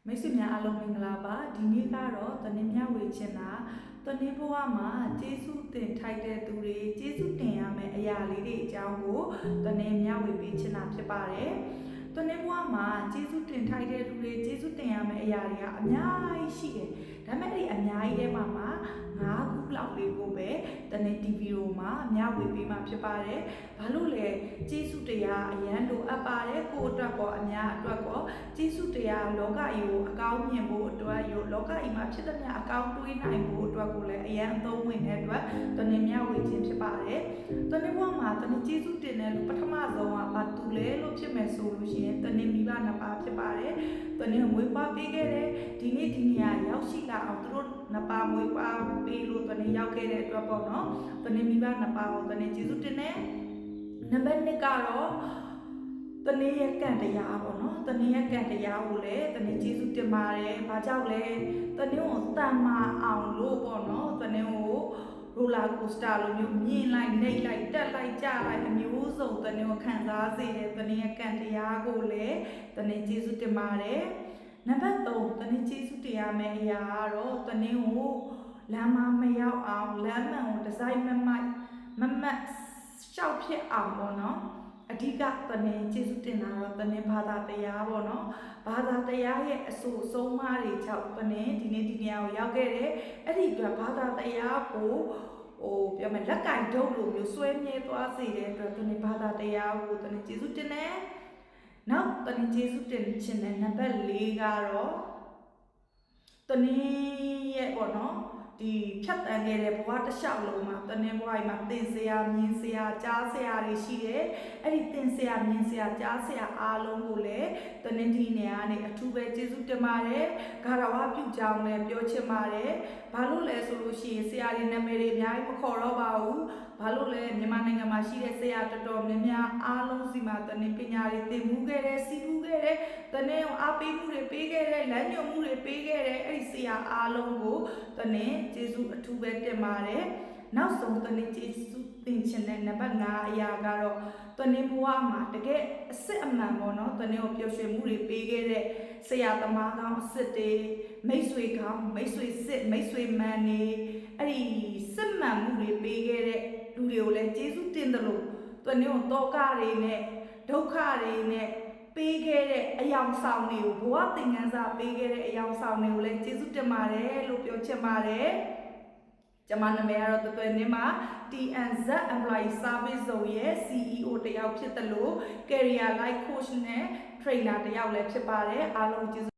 မိတ်ဆွေများအားလုံးမင်္ဂလာပါဒီနေ့ကတော့တနင်္မြဝေချင်တာတနင်္ဘဝမှာကျေးဇူးတင်ထိုက်တဲ့သူတွေကျေးဇူးတင်ရမယ့်အရာလေးတွေအကြောင်းကိုတနင်္မြဝေပေးချင်တာဖြစ်ပါတယ်တနင်္ဘဝမှာကျေးဇူးတင်ထိုက်တဲ့သူတွေကျေးဇူးတင်ရမယ့်အရာတွေကအများကြီးရှိတယ်ဒါပေမဲ့ဒီအများကြီးထဲမှာ9ခုလောက်လေးကိုပဲတနင်္တီဗီရိုမှာမျှဝေပေးမှာဖြစ်ပါတယ်ဘာလို့လဲကျေးဇူးတရားအရန်လိုအပ်ပါတယ်ကိုယ့်အတွက်ကောအများအတွက်ကောကျေးဇူးတရားလောကကြီးကိုအကောင်းမြင်ဖို့အတွက်ရောလောကကြီးမှာဖြစ်သမျှအကောင်းတွေးနိုင်ဖို့အတွက်ကိုလည်းအရန်အသုံးဝင်တဲ့အတွက်တနင်္မျှဝေခြင်းဖြစ်ပါတယ်တနင်္ဘဝမှာတနင်္ကျေးဇူးတင်တဲ့လူပထမဆုံးကဘာတူလဲလို့ဖြစ်မယ်ဆိုလို့ရှိရင်တနင်္မိဘနှစ်ပါးဖြစ်ပါတယ်တနင်္မွေးပွားပေးခဲ့တဲ့ဒီနေ့ဒီနေရာရောက်ရှိလာအောင်သူတို့နှစ်ပါးမွေးပွားပေးလို့တနင်္ရောက်ခဲ့တဲ့အတွက်ပေါ့နော်တနင်္မိဘနှစ်ပါးကိုတနင်္ကျေးဇူးတင်တဲ့နံပါတ်1ကတော့တနင်္ရဲ့ကံတရားပေါ့နော်တနင်္ရဲ့ကံတရားကိုလည်းတနင်္ကျေးဇူးတင်ပါတယ်ဘာကြောင့်လဲတနင်္ကိုတန်မာအောင်လို့ပေါ့နော်တနင်္ကိုရိုလာကိုစတာလိုမျိုးမြင်လိုက်နှိပ်လိုက်တက်လိုက်ကြလိုက်အမျိုးစုံတနင်္ကိုခံစားစေတဲ့တနင်္ရဲ့ကံတရားကိုလည်းတနင်္ကျေးဇူးတင်ပါတယ်နံပါတ်3တနင်္ကျေးဇူးတင်ရမယ့်အရာကတော့တနင်္ကိုလမ်းမရောက်အောင်လမ်းမှန်ကိုဒီဇိုင်းမတ်ရှောက်ဖြစ်အောင်ပေါ့နော်အဓိကတနင်္ကျေးဇူးတင်တာတော့တနင်္ဘာသာတရားပေါ့နော်ဘာသာတရားရဲ့အဆိုအဆုံးအမတွေကြောင့်တနင်္ဒီနေ့ဒီနေရာကိုရောက်ခဲ့တယ်အဲ့ဒီအတွက်ဘာသာတရားကိုပြောမယ်လက်ကင်ဒုတ်လိုမျိုးဆွဲမြဲသွားစေတဲ့အတွက်တနင်္ဘာသာတရားကိုတနင်္ကျေးဇူးတင်တယ်နောက်တနင်္ကျေးဇူးတင်ခြင်းတဲ့နံပါတ်4ကတော့တနင်္ရဲ့ပေါ့နော်ဒီဖြတ်တန်းခဲ့တဲ့ဘဝတစ်လျှောက်လုံးမှာတနင်္ဘဝမှာသင်စရာမြင်စရာကြားစရာတွေရှိတယ်အဲ့ဒီသင်စရာမြင်စရာကြားစရာအားလုံးကိုလည်းတနင်္ဒီနေရာကနေအထူးပဲကျေးဇူးတင်ပါတယ်ဂါရဝပြုကြောင်းလည်းပြောချင်ပါတယ်ဘာလို့လဲဆိုလို့ရှိရင်ဆရာတွေနာမည်တွေအများကြီးမခေါ်တော့ပါဘူးဘာလို့လဲမြန်မာနိုင်ငံမှာရှိတဲ့ဆရာတော်တော်များများအားလုံးစီမှာတနင်္ပညာတွေသင်မှုခဲ့တယ်စီးမှုခဲ့တယ်တနင်္အားပေးမှုတွေပေးခဲ့တယ်လမ်းညွှန်မှုတွေပေးခဲ့တယ်အဲ့ဒီဆရာအားလုံးကိုတနင်္ကျေးဇူးအထူးပဲတင်ပါတယ်နောက်ဆုံးတနင်္ကျေးဇူးတင်ခြင်းတဲ့နံပါတ်5အရာကတော့တနင်္ဘဝမှာတကယ်အစစ်အမှန်ပေါ့နော်တနင်္ကိုပျော်ရွှင်မှုတွေပေးခဲ့တဲ့ဆရာသမားကောင်းအစစ်တွေမိတ်ဆွေကောင်းမိတ်ဆွေစစ်မိတ်ဆွေမှန်နေအဲ့ဒီစစ်မှန်မှုတွေပေးခဲ့တဲ့လူတွေကိုလည်းကျေးဇူးတင်တယ်လို့တနင်္ကိုတောကတွေနဲ့ဒုက္ခတွေနဲ့ပေးခဲ့တဲ့အယောင်ဆောင်တွေကိုဘဝသင်ခန်းစာပေးခဲ့တဲ့အယောင်ဆောင်တွေကိုလည်းကျေးဇူးတင်ပါတယ်လို့ပြောချင်ပါတယ်ကျွန်မနာမည်ကတော့သွယ်နေမှာ TNZ Employee Service Zone ရဲ့ CEO တယောက်ဖြစ်တယ်လို့ Career Life Coach နဲ့ Trainer တယောက်လည်းဖြစ်ပါတယ်အားလုံးကျေးဇူး